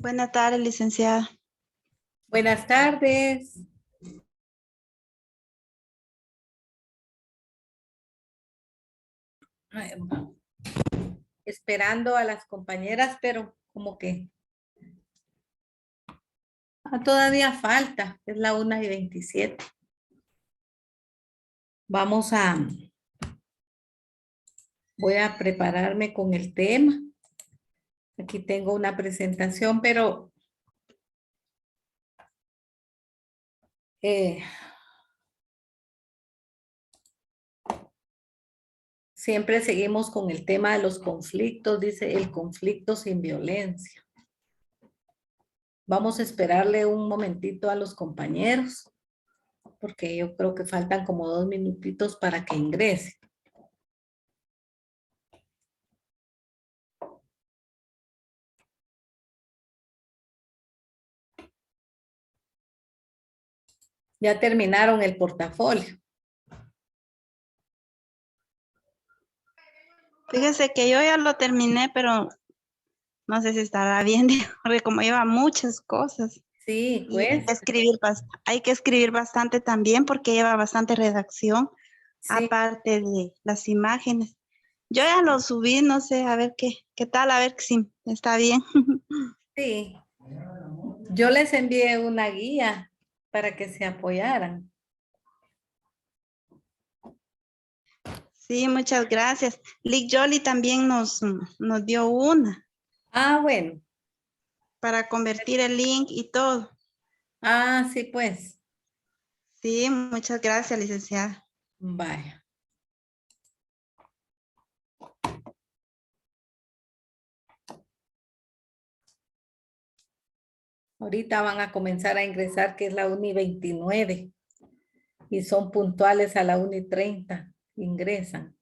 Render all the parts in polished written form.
Buenas tardes, licenciada. Buenas tardes. Ay, esperando a las compañeras, pero como que todavía falta, es la 1:27. Voy a prepararme con el tema. Aquí tengo una presentación, pero siempre seguimos con el tema de los conflictos, dice el conflicto sin violencia. Vamos a esperarle un momentito a los compañeros, porque yo creo que faltan como 2 minutitos para que ingrese. Ya terminaron el portafolio. Fíjese que yo ya lo terminé, pero no sé si estará bien, porque como lleva muchas cosas. Sí, Y pues. hay que escribir bastante también porque lleva bastante redacción, Sí, aparte de las imágenes. Yo ya lo subí, no sé, a ver qué tal, a ver si está bien. sí. Yo les envié una guía para que se apoyaran. Sí, muchas gracias. Lick Jolly también nos dio una Ah, bueno. para convertir el link y todo. Ah, sí, pues. Sí, muchas gracias, licenciada. Vaya. Ahorita van a comenzar a ingresar, que es la 1:29. Y son puntuales a la 1:30. Ingresan.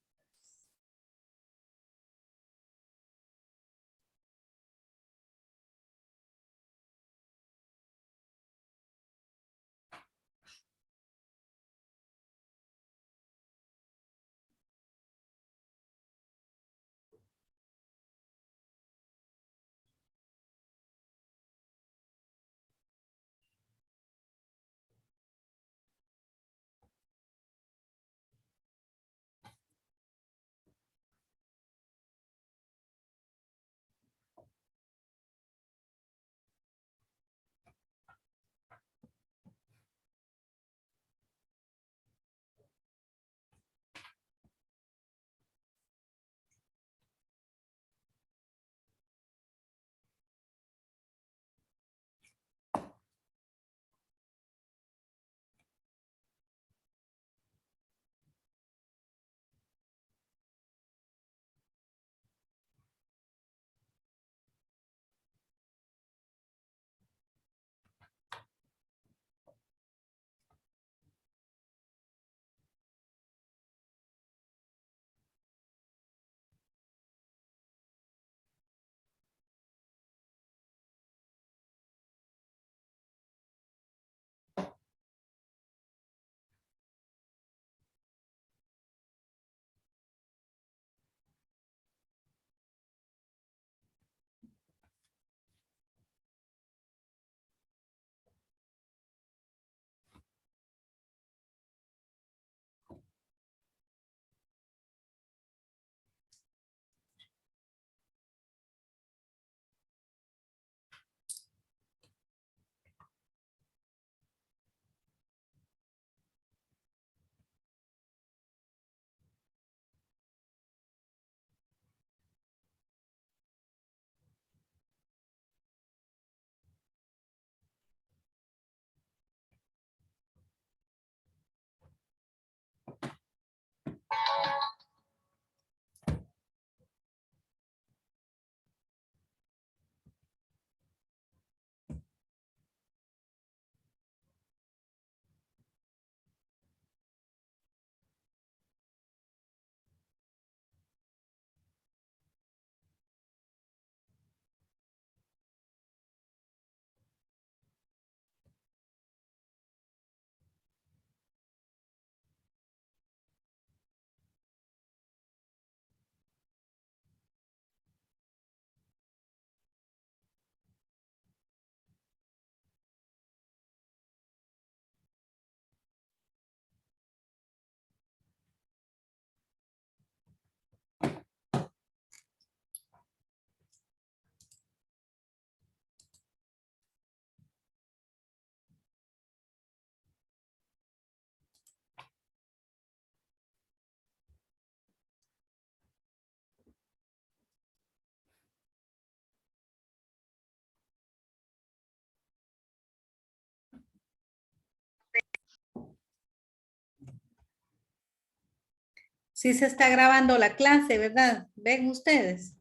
Sí se está grabando la clase, ¿verdad? ¿Ven ustedes?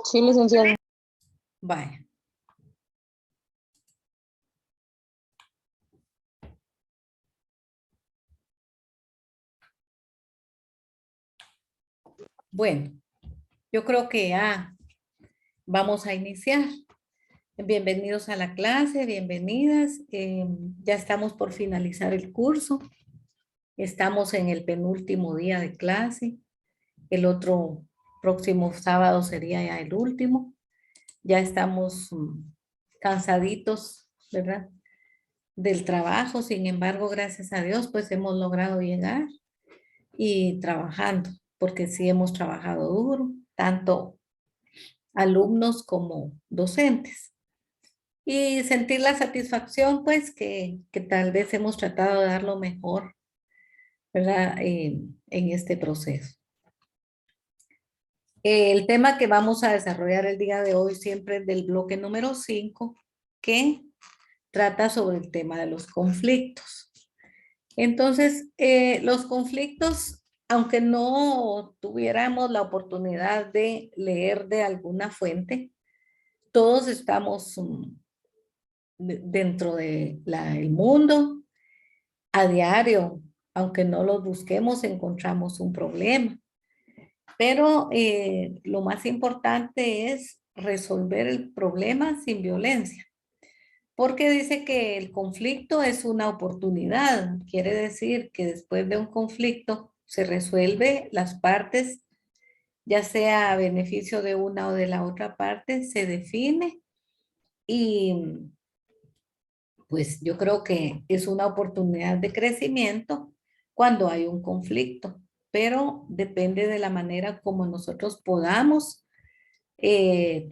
Sí, licenciada. Vaya. Bueno, yo creo que ya vamos a iniciar. Bienvenidos a la clase, bienvenidas. Ya estamos por finalizar el curso. Estamos en el penúltimo día de clase. El otro próximo sábado sería ya el último. Ya estamos cansaditos, ¿verdad? Del trabajo. Sin embargo, gracias a Dios, pues hemos logrado llegar y trabajando, porque sí hemos trabajado duro, tanto alumnos como docentes. Y sentir la satisfacción, pues, que tal vez hemos tratado de dar lo mejor, ¿verdad? En este proceso. El tema que vamos a desarrollar el día de hoy siempre es del bloque número 5, que trata sobre el tema de los conflictos. Entonces, los conflictos, aunque no tuviéramos la oportunidad de leer de alguna fuente, todos estamos dentro del mundo a diario, aunque no los busquemos, encontramos un problema. Pero lo más importante es resolver el problema sin violencia, porque dice que el conflicto es una oportunidad. Quiere decir que después de un conflicto se resuelve las partes, ya sea a beneficio de una o de la otra parte, se define y pues yo creo que es una oportunidad de crecimiento cuando hay un conflicto, pero depende de la manera como nosotros podamos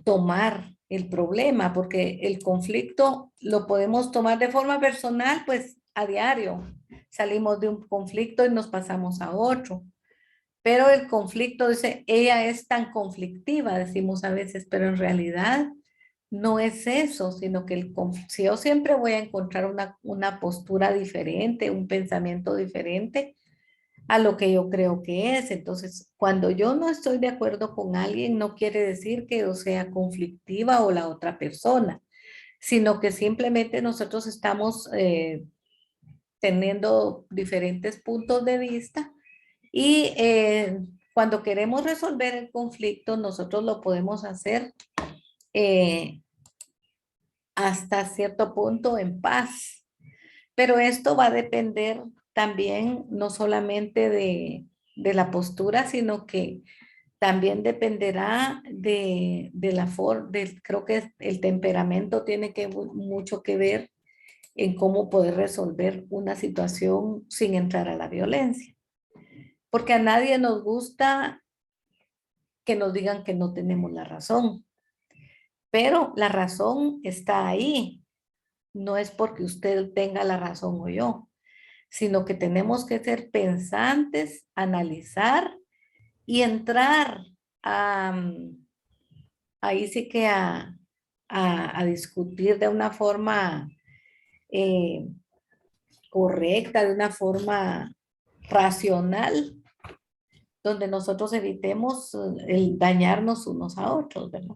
tomar el problema, porque el conflicto lo podemos tomar de forma personal, pues a diario. Salimos de un conflicto y nos pasamos a otro. Pero el conflicto, dice, ella es tan conflictiva, decimos a veces, pero en realidad no es eso, sino que si yo siempre voy a encontrar una postura diferente, un pensamiento diferente a lo que yo creo que es. Entonces, cuando yo no estoy de acuerdo con alguien, no quiere decir que yo sea conflictiva o la otra persona, sino que simplemente nosotros estamos teniendo diferentes puntos de vista y cuando queremos resolver el conflicto, nosotros lo podemos hacer eh, hasta cierto punto en paz. Pero esto va a depender también no solamente de la postura, sino que también dependerá de la forma, creo que el temperamento tiene mucho que ver en cómo poder resolver una situación sin entrar a la violencia. Porque a nadie nos gusta que nos digan que no tenemos la razón, pero la razón está ahí. No es porque usted tenga la razón o yo, sino que tenemos que ser pensantes, analizar y entrar a, ahí sí que a discutir de una forma eh, correcta, de una forma racional, donde nosotros evitemos el dañarnos unos a otros, ¿verdad?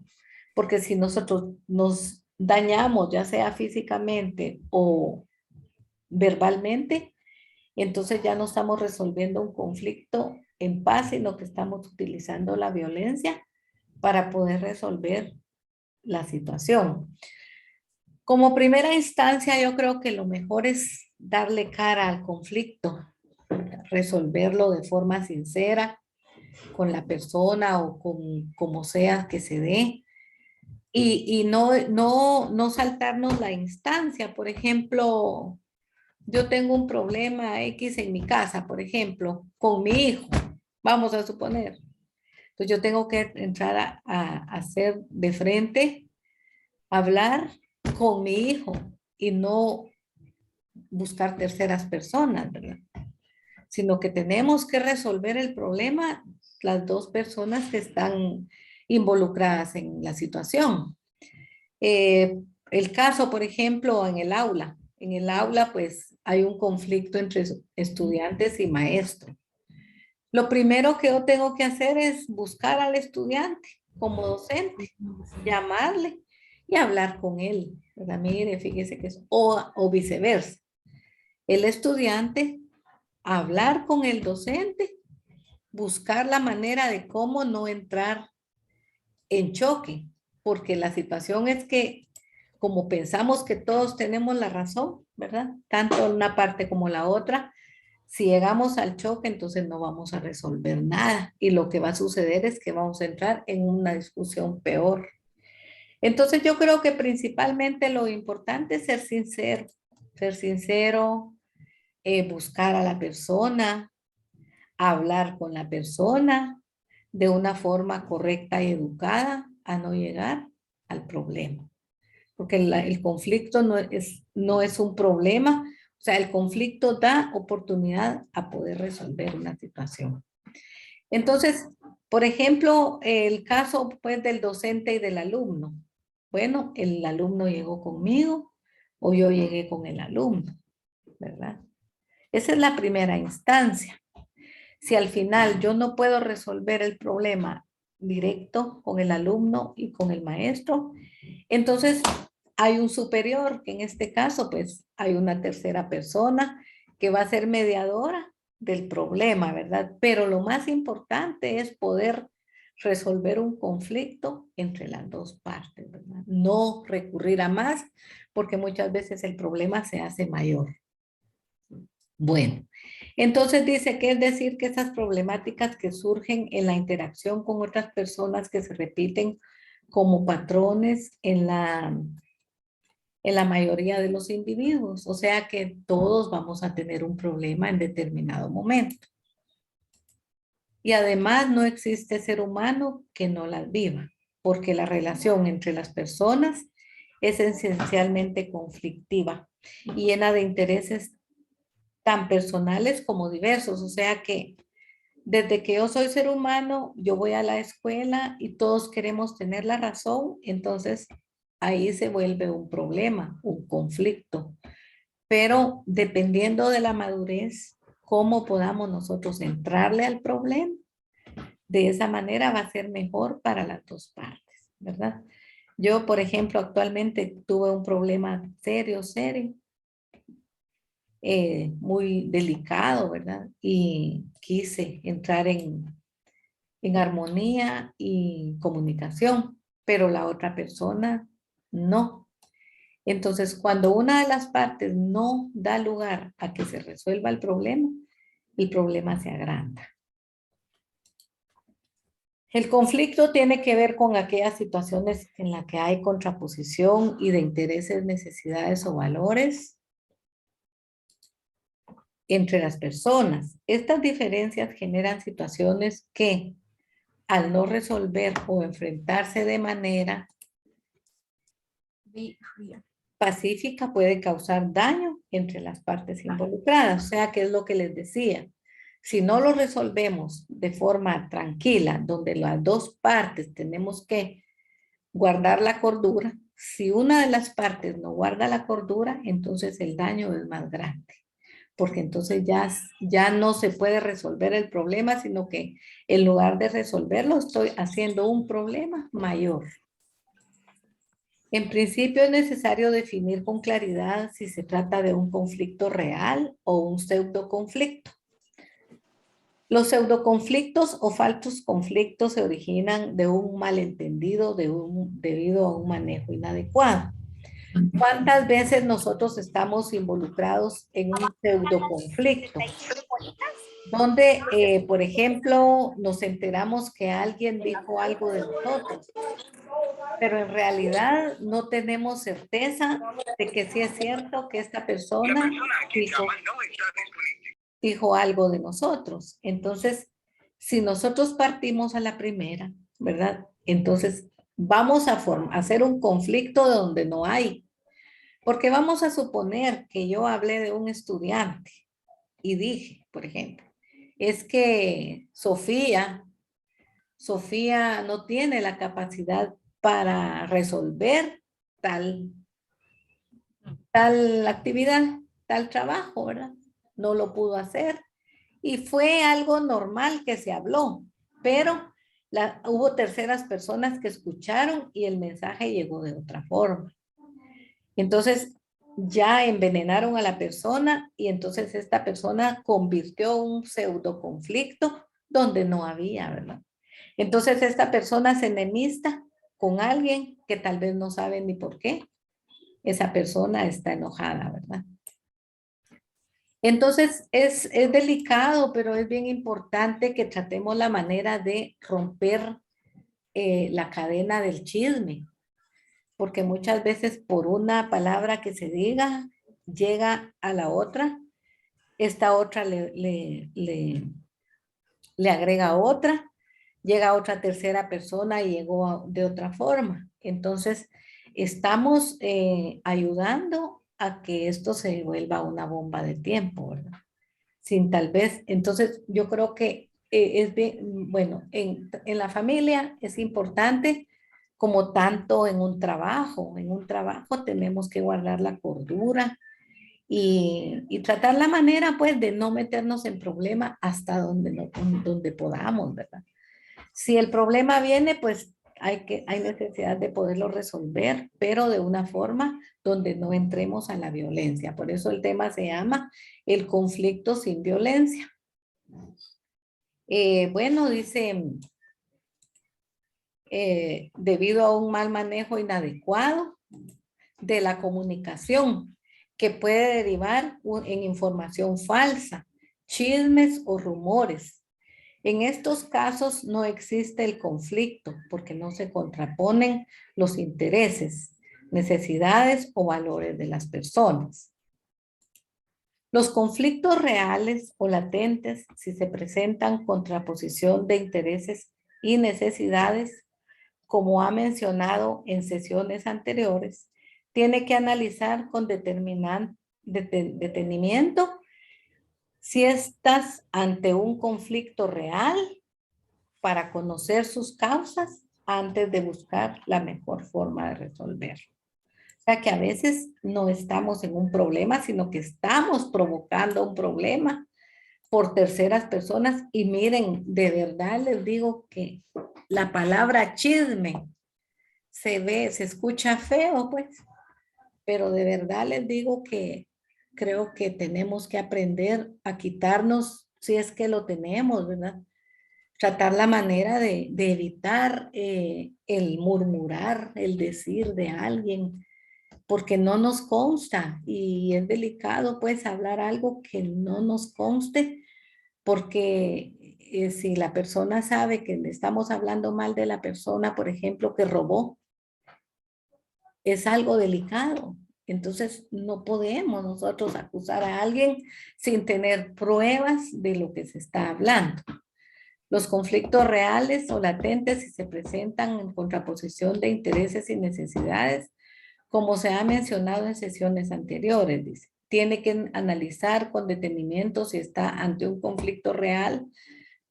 Porque si nosotros nos dañamos, ya sea físicamente o verbalmente, entonces ya no estamos resolviendo un conflicto en paz, sino que estamos utilizando la violencia para poder resolver la situación. Como primera instancia, yo creo que lo mejor es darle cara al conflicto, resolverlo de forma sincera con la persona o con como sea que se dé. Y no saltarnos la instancia. Por ejemplo, yo tengo un problema X en mi casa, por ejemplo, con mi hijo, vamos a suponer. Entonces yo tengo que entrar a hacer de frente, hablar con mi hijo y no buscar terceras personas, ¿verdad? Sino que tenemos que resolver el problema las dos personas que están involucradas en la situación. El caso, por ejemplo, en el aula. en el aula pues hay un conflicto entre estudiantes y maestros. Lo primero que yo tengo que hacer es buscar al estudiante como docente, llamarle y hablar con él, ¿verdad? Mire, fíjese que es, o viceversa. El estudiante, hablar con el docente, buscar la manera de cómo no entrar en choque, porque la situación es que como pensamos que todos tenemos la razón, ¿verdad? Tanto una parte como la otra, si llegamos al choque, entonces no vamos a resolver nada y lo que va a suceder es que vamos a entrar en una discusión peor. Entonces yo creo que principalmente lo importante es ser sincero, buscar a la persona, hablar con la persona de una forma correcta y educada a no llegar al problema. Porque el conflicto no es un problema, o sea, el conflicto da oportunidad a poder resolver una situación. Entonces, por ejemplo, el caso pues del docente y del alumno. Bueno, el alumno llegó conmigo o yo llegué con el alumno, ¿verdad? Esa es la primera instancia. Si al final yo no puedo resolver el problema directo con el alumno y con el maestro, entonces hay un superior, que en este caso pues hay una tercera persona que va a ser mediadora del problema, ¿verdad? Pero lo más importante es poder resolver un conflicto entre las dos partes, ¿verdad? No recurrir a más, porque muchas veces el problema se hace mayor. Bueno, entonces dice que es decir que esas problemáticas que surgen en la interacción con otras personas que se repiten como patrones en la mayoría de los individuos. O sea que todos vamos a tener un problema en determinado momento. Y además no existe ser humano que no las viva, porque la relación entre las personas es esencialmente conflictiva y llena de intereses tan personales como diversos. O sea que desde que yo soy ser humano, yo voy a la escuela y todos queremos tener la razón, entonces ahí se vuelve un problema, un conflicto. Pero dependiendo de la madurez, cómo podamos nosotros entrarle al problema, de esa manera va a ser mejor para las dos partes, ¿verdad? Yo, por ejemplo, actualmente tuve un problema serio, muy delicado, ¿verdad? Y quise entrar en armonía y comunicación, pero la otra persona no. Entonces, cuando una de las partes no da lugar a que se resuelva el problema se agranda. El conflicto tiene que ver con aquellas situaciones en las que hay contraposición y de intereses, necesidades o valores entre las personas. Estas diferencias generan situaciones que, al no resolver o enfrentarse de manera pacífica, puede causar daño entre las partes involucradas. O sea, que es lo que les decía. Si no lo resolvemos de forma tranquila, donde las dos partes tenemos que guardar la cordura, si una de las partes no guarda la cordura, entonces el daño es más grande. Porque entonces ya no se puede resolver el problema, sino que en lugar de resolverlo, estoy haciendo un problema mayor. En principio es necesario definir con claridad si se trata de un conflicto real o un pseudoconflicto. Los pseudoconflictos o falsos conflictos se originan de un malentendido debido a un manejo inadecuado. ¿Cuántas veces nosotros estamos involucrados en un pseudoconflicto? Donde, por ejemplo, nos enteramos que alguien dijo algo de nosotros, pero en realidad no tenemos certeza de que sí es cierto que esta persona dijo algo de nosotros. Entonces, si nosotros partimos a la primera, ¿verdad? Entonces, vamos a hacer un conflicto donde no hay. Porque vamos a suponer que yo hablé de un estudiante y dije, por ejemplo, es que Sofía no tiene la capacidad para resolver tal tal actividad, tal trabajo, ¿verdad? No lo pudo hacer y fue algo normal que se habló, pero hubo terceras personas que escucharon y el mensaje llegó de otra forma. Entonces ya envenenaron a la persona y entonces esta persona convirtió un pseudo conflicto donde no había, ¿verdad? Entonces esta persona se enemista con alguien que tal vez no sabe ni por qué. Esa persona está enojada, ¿verdad? Entonces es delicado, pero es bien importante que tratemos la manera de romper la cadena del chisme, porque muchas veces por una palabra que se diga, llega a la otra, esta otra le agrega otra, llega otra tercera persona y llegó de otra forma. Entonces, estamos ayudando a que esto se vuelva una bomba de tiempo, ¿verdad? Sin tal vez, entonces yo creo que es bien, bueno, en la familia es importante como tanto en un trabajo tenemos que guardar la cordura y tratar la manera pues de no meternos en problema hasta donde, donde podamos, ¿verdad? Si el problema viene, pues hay necesidad de poderlo resolver, pero de una forma donde no entremos a la violencia. Por eso el tema se llama el conflicto sin violencia. Bueno, dice, debido a un mal manejo inadecuado de la comunicación que puede derivar en información falsa, chismes o rumores. En estos casos no existe el conflicto porque no se contraponen los intereses, necesidades o valores de las personas. Los conflictos reales o latentes, si se presentan contraposición de intereses y necesidades, como ha mencionado en sesiones anteriores, tiene que analizar con detenimiento si estás ante un conflicto real para conocer sus causas antes de buscar la mejor forma de resolverlo. O sea que a veces no estamos en un problema, sino que estamos provocando un problema por terceras personas. Y miren, de verdad les digo que la palabra chisme se escucha feo, pues, pero de verdad les digo que creo que tenemos que aprender a quitarnos, si es que lo tenemos, ¿verdad? Tratar la manera de evitar el murmurar, el decir de alguien, porque no nos consta y es delicado pues hablar algo que no nos conste, porque si la persona sabe que le estamos hablando mal de la persona, por ejemplo, que robó, es algo delicado. Entonces no podemos nosotros acusar a alguien sin tener pruebas de lo que se está hablando. Los conflictos reales o latentes, si se presentan en contraposición de intereses y necesidades, como se ha mencionado en sesiones anteriores, dice, tiene que analizar con detenimiento si está ante un conflicto real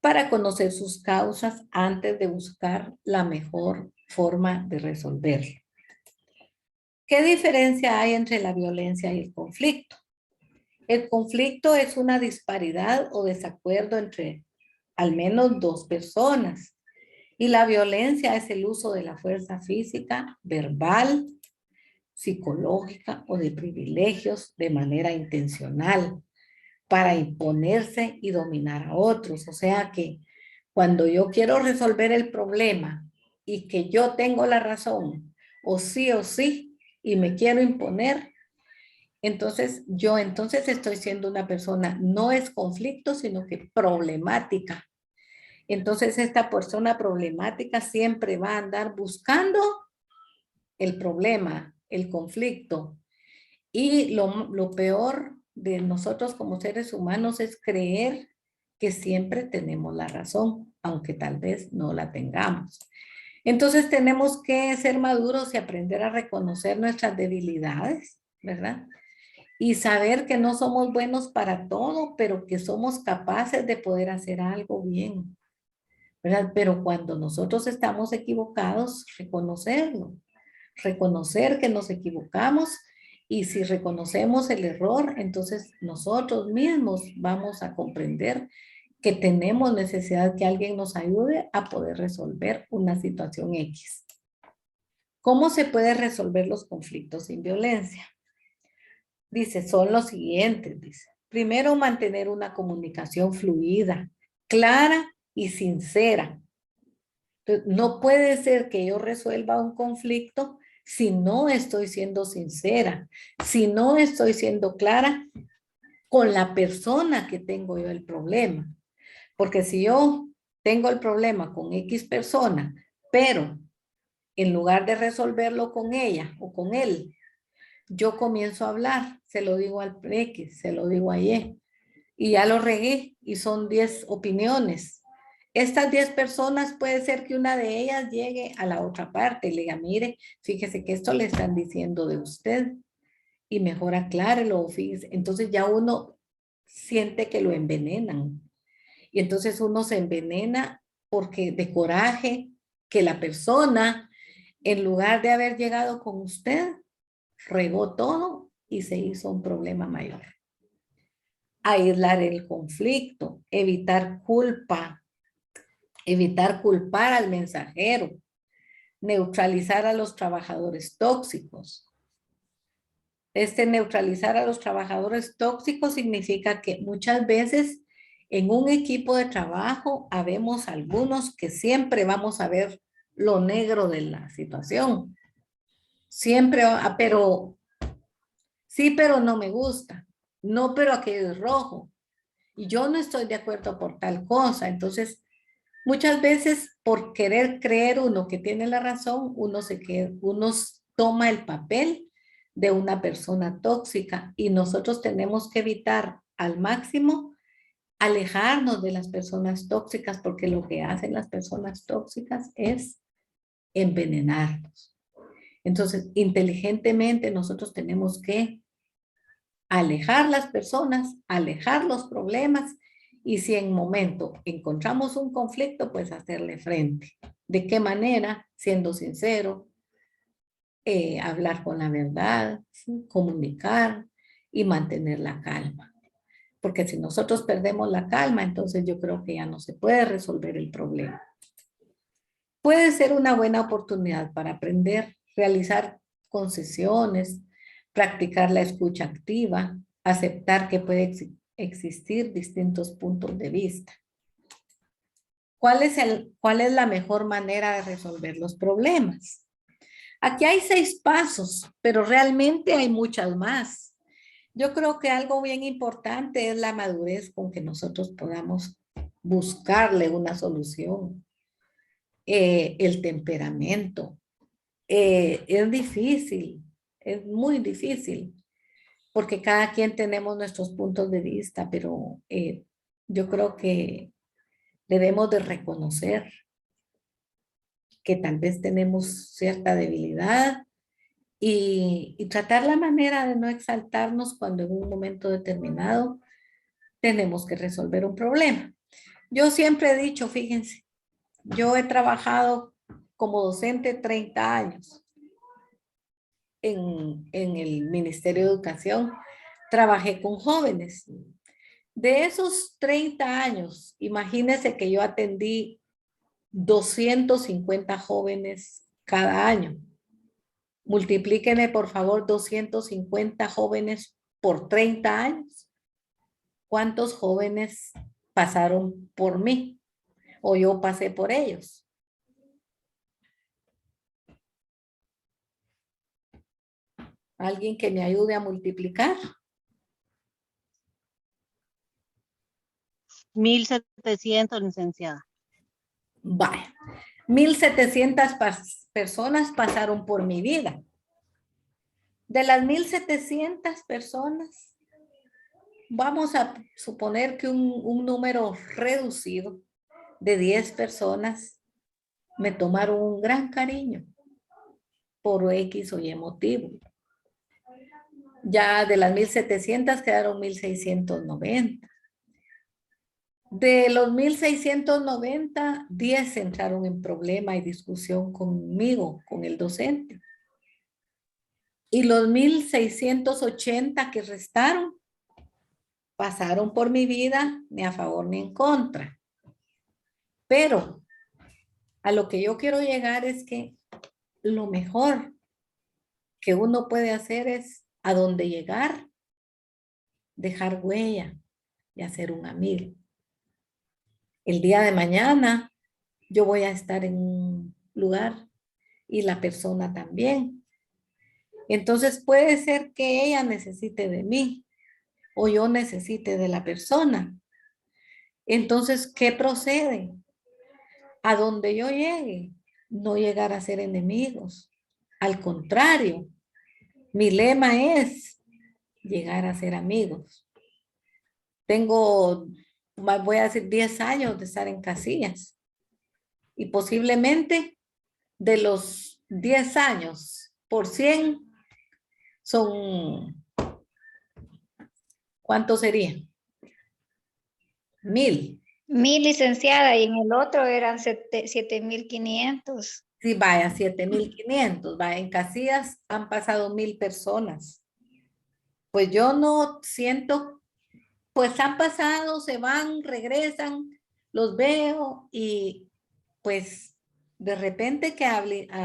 para conocer sus causas antes de buscar la mejor forma de resolverlo. ¿Qué diferencia hay entre la violencia y el conflicto? El conflicto es una disparidad o desacuerdo entre al menos dos personas. Y la violencia es el uso de la fuerza física, verbal, psicológica o de privilegios de manera intencional para imponerse y dominar a otros. O sea que cuando yo quiero resolver el problema y que yo tengo la razón, o sí, y me quiero imponer, entonces yo estoy siendo una persona, no es conflicto, sino que problemática. Entonces esta persona problemática siempre va a andar buscando el problema, el conflicto. Y lo peor de nosotros como seres humanos es creer que siempre tenemos la razón, aunque tal vez no la tengamos. Entonces tenemos que ser maduros y aprender a reconocer nuestras debilidades, ¿verdad? Y saber que no somos buenos para todo, pero que somos capaces de poder hacer algo bien, ¿verdad? Pero cuando nosotros estamos equivocados, reconocerlo, reconocer que nos equivocamos Y si reconocemos el error, entonces nosotros mismos vamos a comprender que tenemos necesidad que alguien nos ayude a poder resolver una situación X. ¿Cómo se puede resolver los conflictos sin violencia? Dice, son los siguientes, dice. Primero, mantener una comunicación fluida, clara y sincera. Entonces, no puede ser que yo resuelva un conflicto si no estoy siendo sincera, si no estoy siendo clara con la persona que tengo yo el problema. Porque si yo tengo el problema con X persona, pero en lugar de resolverlo con ella o con él, yo comienzo a hablar, se lo digo al X, se lo digo a Y, y ya lo regué y son 10 opiniones. Estas 10 personas puede ser que una de ellas llegue a la otra parte y le diga, mire, fíjese que esto le están diciendo de usted y mejor aclárelo, fíjese. Entonces ya uno siente que lo envenenan y entonces uno se envenena porque de coraje que la persona, en lugar de haber llegado con usted, regó todo y se hizo un problema mayor. Aislar el conflicto, evitar culpa, evitar culpar al mensajero, neutralizar a los trabajadores tóxicos. Neutralizar a los trabajadores tóxicos significa que muchas veces en un equipo de trabajo habemos algunos que siempre vamos a ver lo negro de la situación. Siempre, pero sí, pero no me gusta. No, pero aquello es rojo. Y yo no estoy de acuerdo por tal cosa. Entonces, muchas veces por querer creer uno que tiene la razón, uno toma el papel de una persona tóxica y nosotros tenemos que evitar al máximo alejarnos de las personas tóxicas porque lo que hacen las personas tóxicas es envenenarnos. Entonces, inteligentemente nosotros tenemos que alejar las personas, alejar los problemas y si en momento encontramos un conflicto, pues hacerle frente. ¿De qué manera? Siendo sincero, hablar con la verdad, ¿sí? Comunicar y mantener la calma. Porque si nosotros perdemos la calma, entonces yo creo que ya no se puede resolver el problema. Puede ser una buena oportunidad para aprender, realizar concesiones, practicar la escucha activa, aceptar que puede existir distintos puntos de vista. ¿Cuál es la mejor manera de resolver los problemas? Aquí hay 6 pasos, pero realmente hay muchas más. Yo creo que algo bien importante es la madurez con que nosotros podamos buscarle una solución. El temperamento. Es difícil, es muy difícil, porque cada quien tenemos nuestros puntos de vista, pero yo creo que debemos de reconocer que tal vez tenemos cierta debilidad y tratar la manera de no exaltarnos cuando en un momento determinado tenemos que resolver un problema. Yo siempre he dicho, fíjense, yo he trabajado como docente 30 años en el Ministerio de Educación. Trabajé con jóvenes. De esos 30 años, imagínense que yo atendí 250 jóvenes cada año. Multiplíquenme, por favor, 250 jóvenes por 30 años. ¿Cuántos jóvenes pasaron por mí? O yo pasé por ellos. ¿Alguien que me ayude a multiplicar? 1,700, licenciada. Vaya, 1,700 personas pasaron por mi vida. De las 1,700 personas, vamos a suponer que un número reducido de 10 personas me tomaron un gran cariño por X o Y motivo. Ya de las 1,700 quedaron 1,690. De los 1,690, 10 entraron en problema y discusión conmigo, con el docente. Y los 1680 que restaron pasaron por mi vida ni a favor ni en contra. Pero a lo que yo quiero llegar es que lo mejor que uno puede hacer es a donde llegar, dejar huella y hacer un amigo. El día de mañana yo voy a estar en un lugar y la persona también. Entonces puede ser que ella necesite de mí o yo necesite de la persona. Entonces, ¿qué procede? A donde yo llegue, no llegar a ser enemigos. Al contrario, mi lema es llegar a ser amigos. Tengo, voy a decir, 10 años de estar en Casillas. Y posiblemente de los 10 años, por 100, son, ¿cuánto sería? 1000. 1000 licenciada y en el otro eran 7500. Sí, vaya, 7500. Vaya, en Casillas han pasado 1000 personas. Pues yo no siento, pues han pasado, se van, regresan, los veo y pues de repente que ha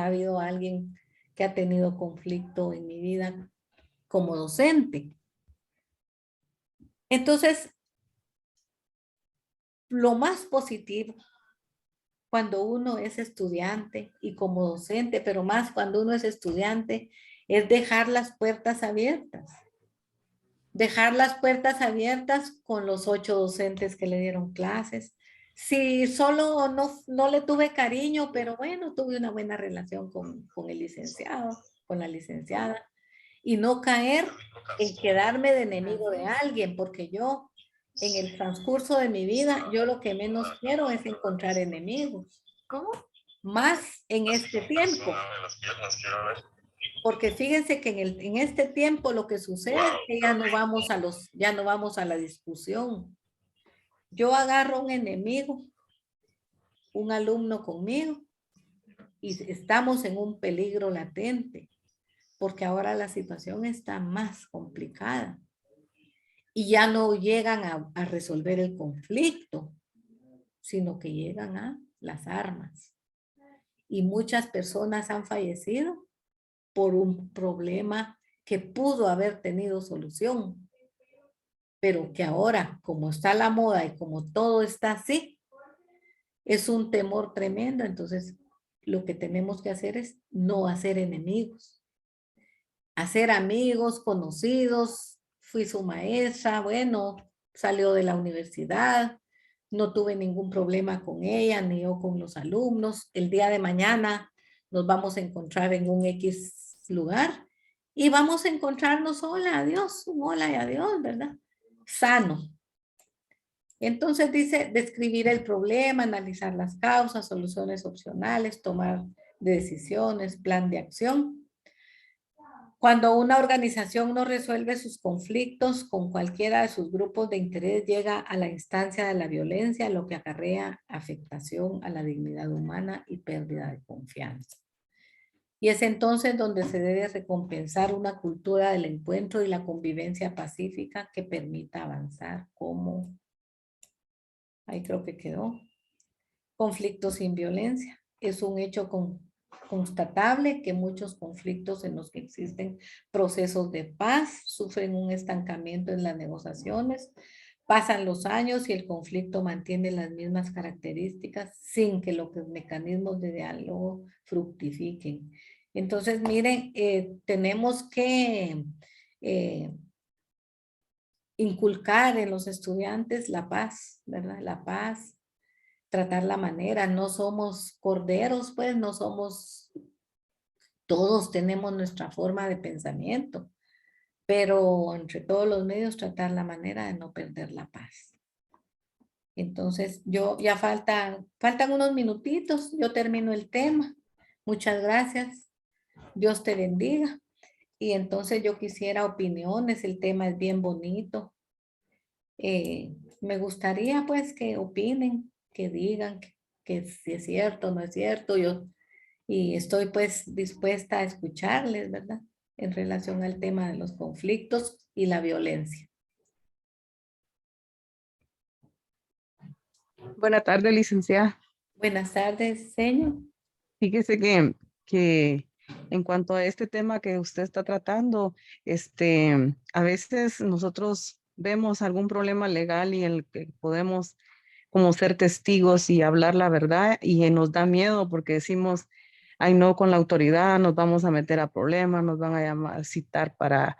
habido alguien que ha tenido conflicto en mi vida como docente. Entonces, lo más positivo cuando uno es estudiante y como docente, pero más cuando uno es estudiante, es dejar las puertas abiertas. Dejar las puertas abiertas con los 8 docentes que le dieron clases. Si solo no le tuve cariño, pero bueno, tuve una buena relación con el licenciado, con la licenciada. Y no caer en quedarme de enemigo de alguien, porque yo en el transcurso de mi vida, yo lo que menos quiero es encontrar enemigos. ¿Cómo? Más en este tiempo. Porque fíjense que en este tiempo lo que sucede es que ya no vamos a la discusión. Yo agarro un enemigo, un alumno conmigo, y estamos en un peligro latente, porque ahora la situación está más complicada. Y ya no llegan a resolver el conflicto, sino que llegan a las armas. Y muchas personas han fallecido por un problema que pudo haber tenido solución, pero que ahora, como está la moda y como todo está así, es un temor tremendo. Entonces, lo que tenemos que hacer es no hacer enemigos, hacer amigos, conocidos. Fui su maestra, bueno, salió de la universidad, no tuve ningún problema con ella, ni yo con los alumnos. El día de mañana nos vamos a encontrar en un X lugar y vamos a encontrarnos, hola, adiós, un hola y adiós, ¿verdad? Sano. Entonces dice, describir el problema, analizar las causas, soluciones opcionales, tomar decisiones, plan de acción. Cuando una organización no resuelve sus conflictos con cualquiera de sus grupos de interés, llega a la instancia de la violencia, lo que acarrea afectación a la dignidad humana y pérdida de confianza. Y es entonces donde se debe recompensar una cultura del encuentro y la convivencia pacífica que permita avanzar como, ahí creo que quedó, conflictos sin violencia. Es un hecho constatable que muchos conflictos en los que existen procesos de paz sufren un estancamiento en las negociaciones. Pasan los años y el conflicto mantiene las mismas características sin que los mecanismos de diálogo fructifiquen. Entonces, miren, tenemos que inculcar en los estudiantes la paz, ¿verdad? La paz, tratar la manera, no somos corderos, pues no somos, todos tenemos nuestra forma de pensamiento, pero entre todos los medios tratar la manera de no perder la paz. Entonces, yo ya faltan unos minutitos, yo termino el tema. Muchas gracias. Dios te bendiga. Y entonces yo quisiera opiniones, el tema es bien bonito. Me gustaría pues que opinen, que digan que si es cierto o no es cierto. Y estoy pues dispuesta a escucharles, ¿verdad? en relación al tema de los conflictos y la violencia. Buenas tardes, licenciada. Buenas tardes, señor. Fíjese que en cuanto a este tema que usted está tratando, a veces nosotros vemos algún problema legal y en el que podemos como ser testigos y hablar la verdad y nos da miedo porque decimos, ay no, con la autoridad nos vamos a meter a problemas, nos van a llamar, a citar para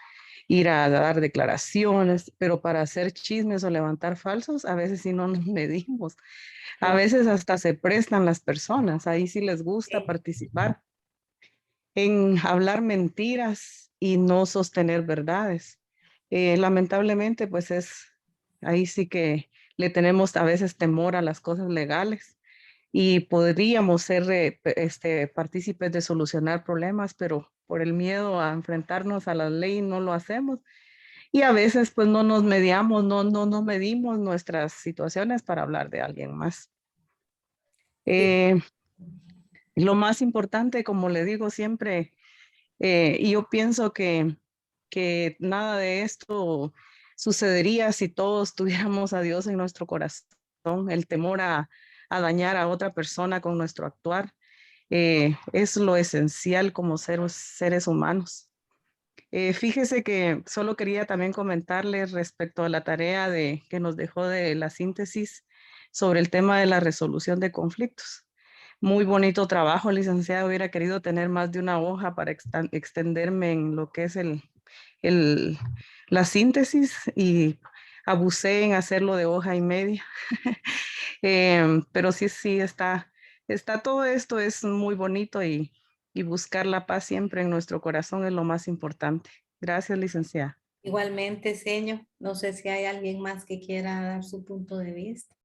ir a dar declaraciones, pero para hacer chismes o levantar falsos, a veces sí no nos medimos. A veces hasta se prestan las personas, ahí sí les gusta participar en hablar mentiras y no sostener verdades. Lamentablemente, pues ahí sí que le tenemos a veces temor a las cosas legales y podríamos ser partícipes de solucionar problemas, pero por el miedo a enfrentarnos a la ley no lo hacemos. Y a veces pues no nos mediamos, no medimos nuestras situaciones para hablar de alguien más. Lo más importante, como le digo siempre, y yo pienso que nada de esto sucedería si todos tuviéramos a Dios en nuestro corazón. El temor a dañar a otra persona con nuestro actuar es lo esencial como seres humanos. Fíjese que solo quería también comentarles respecto a la tarea que nos dejó de la síntesis sobre el tema de la resolución de conflictos. Muy bonito trabajo, licenciada. Hubiera querido tener más de una hoja para extenderme en lo que es la síntesis y abusé en hacerlo de hoja y media. Pero sí, está todo esto es muy bonito y buscar la paz siempre en nuestro corazón es lo más importante. Gracias, licenciada. Igualmente, señor. No sé si hay alguien más que quiera dar su punto de vista.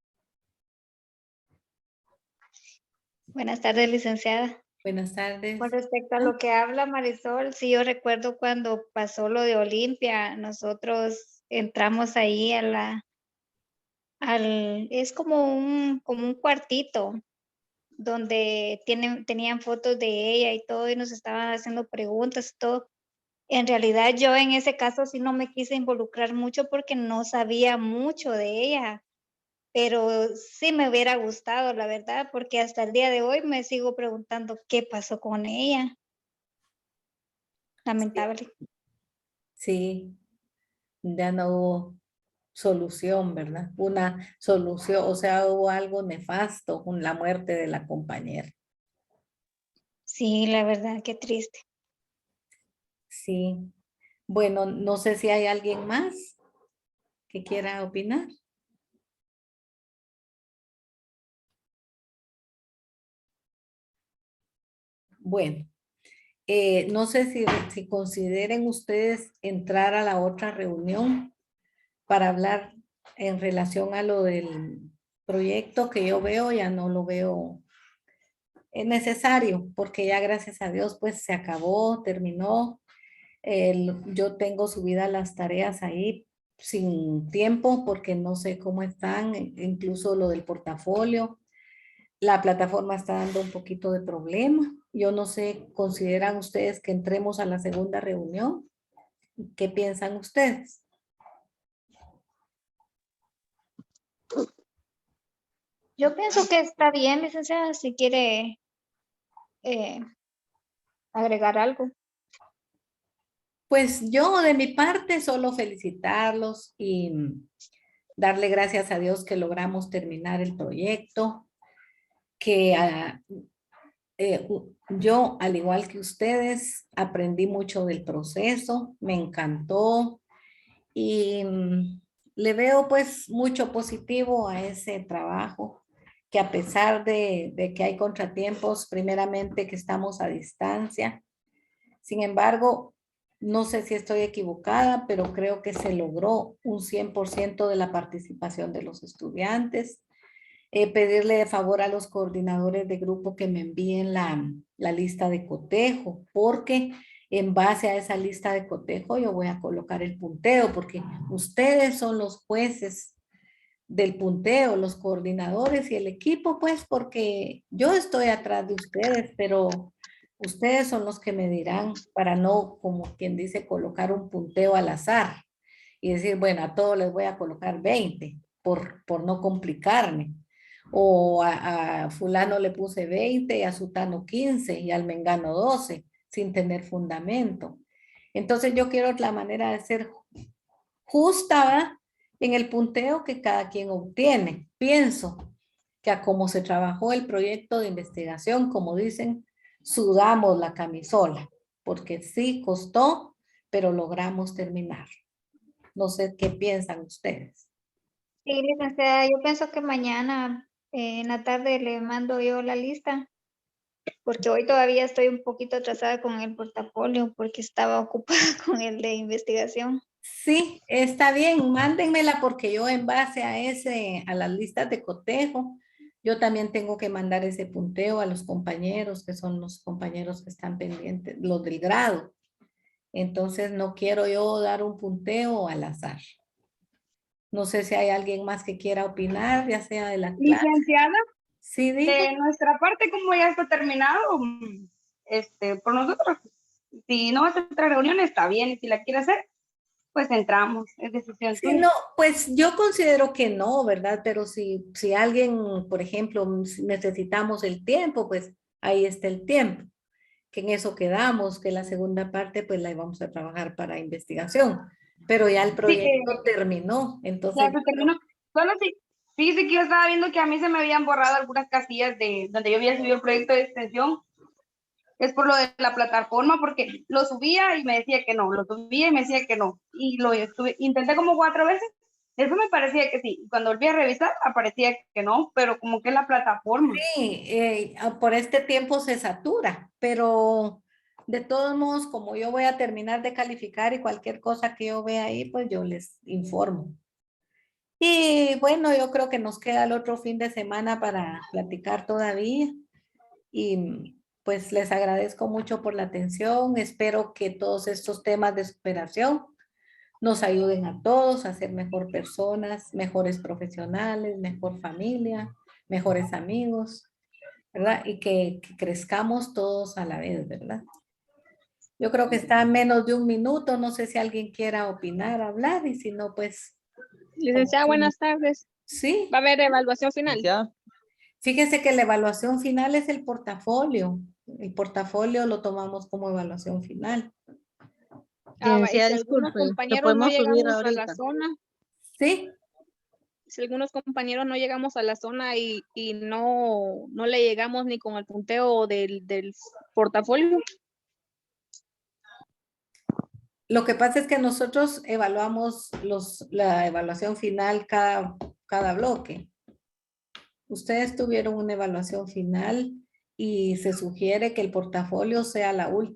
Buenas tardes, licenciada. Buenas tardes. Con respecto a lo que habla Marisol, sí, yo recuerdo cuando pasó lo de Olimpia, nosotros entramos ahí es como un cuartito donde tenían fotos de ella y todo, y nos estaban haciendo preguntas y todo. En realidad yo en ese caso sí no me quise involucrar mucho porque no sabía mucho de ella, pero sí me hubiera gustado, la verdad, porque hasta el día de hoy me sigo preguntando qué pasó con ella. Lamentable. Sí, ya no hubo solución, ¿verdad? Una solución, o sea, hubo algo nefasto con la muerte de la compañera. Sí, la verdad, qué triste. Sí. Bueno, no sé si hay alguien más que quiera opinar. Bueno, no sé si consideren ustedes entrar a la otra reunión para hablar en relación a lo del proyecto que yo veo, ya no lo veo necesario, porque ya gracias a Dios pues se acabó, terminó. Yo tengo subidas las tareas ahí sin tiempo porque no sé cómo están, incluso lo del portafolio. La plataforma está dando un poquito de problema. Yo no sé, ¿consideran ustedes que entremos a la segunda reunión? ¿Qué piensan ustedes? Yo pienso que está bien, licenciada, si quiere eh, agregar algo. Pues yo de mi parte solo felicitarlos y darle gracias a Dios que logramos terminar el proyecto, que yo, al igual que ustedes, aprendí mucho del proceso, me encantó y le veo pues mucho positivo a ese trabajo, que a pesar de que hay contratiempos, primeramente que estamos a distancia, sin embargo, no sé si estoy equivocada, pero creo que se logró un 100% de la participación de los estudiantes. Pedirle de favor a los coordinadores de grupo que me envíen la lista de cotejo, porque en base a esa lista de cotejo yo voy a colocar el punteo, porque ustedes son los jueces del punteo, los coordinadores y el equipo, pues porque yo estoy atrás de ustedes, pero Ustedes son los que me dirán para no, como quien dice, colocar un punteo al azar y decir, bueno, a todos les voy a colocar 20 por no complicarme. O a fulano le puse 20 y a sutano 15 y al mengano 12 sin tener fundamento. Entonces yo quiero la manera de ser justa, ¿verdad?, en el punteo que cada quien obtiene. Pienso que a como se trabajó el proyecto de investigación, como dicen, sudamos la camisola, porque sí costó, pero logramos terminar. No sé qué piensan ustedes. Sí, licenciada, yo pienso que mañana en la tarde le mando yo la lista, porque hoy todavía estoy un poquito atrasada con el portafolio, porque estaba ocupada con el de investigación. Sí, está bien, mándenmela porque yo en base a las listas de cotejo, yo también tengo que mandar ese punteo a los compañeros, que son los compañeros que están pendientes, los del grado. Entonces no quiero yo dar un punteo al azar. No sé si hay alguien más que quiera opinar, ya sea de la clase. Licenciada, Sí, diga. de nuestra parte, como ya está terminado, por nosotros, si no va a hacer otra reunión, está bien, y si la quiere hacer, pues entramos, es decisión Sí, suya. no, pues yo considero que no, ¿verdad? Pero si alguien, por ejemplo, si necesitamos el tiempo, pues ahí está el tiempo. Que en eso quedamos, que la segunda parte pues la íbamos a trabajar para investigación. Pero ya el proyecto terminó, entonces Ya se terminó. Solo sí, fíjese que yo estaba viendo que a mí se me habían borrado algunas casillas de donde yo había subido el proyecto de extensión. Es por lo de la plataforma, porque lo subía y me decía que no, lo subía y me decía que no. Y intenté como 4 veces. Eso me parecía que sí. Cuando volví a revisar, aparecía que no, pero como que es la plataforma. sí, por este tiempo se satura, pero de todos modos, como yo voy a terminar de calificar y cualquier cosa que yo vea ahí, pues yo les informo. Y bueno, yo creo que nos queda el otro fin de semana para platicar todavía. Y pues les agradezco mucho por la atención. Espero que todos estos temas de superación nos ayuden a todos a ser mejor personas, mejores profesionales, mejor familia, mejores amigos, ¿verdad? Y que crezcamos todos a la vez, ¿verdad? Yo creo que está en menos de un minuto. No sé si alguien quiera opinar, hablar, y si no, pues Licenciada, buenas tardes. sí. ¿Va a haber evaluación final? Ya. Fíjese que la evaluación final es el portafolio. El portafolio lo tomamos como evaluación final. Y si Licenciada, algunos disculpe, ¿lo compañeros no podemos subir llegamos a la ahorita? zona, Sí, si algunos compañeros no llegamos a la zona y no le llegamos ni con el punteo del portafolio, lo que pasa es que nosotros evaluamos la evaluación final cada bloque. Ustedes tuvieron una evaluación final y se sugiere que el portafolio sea la última.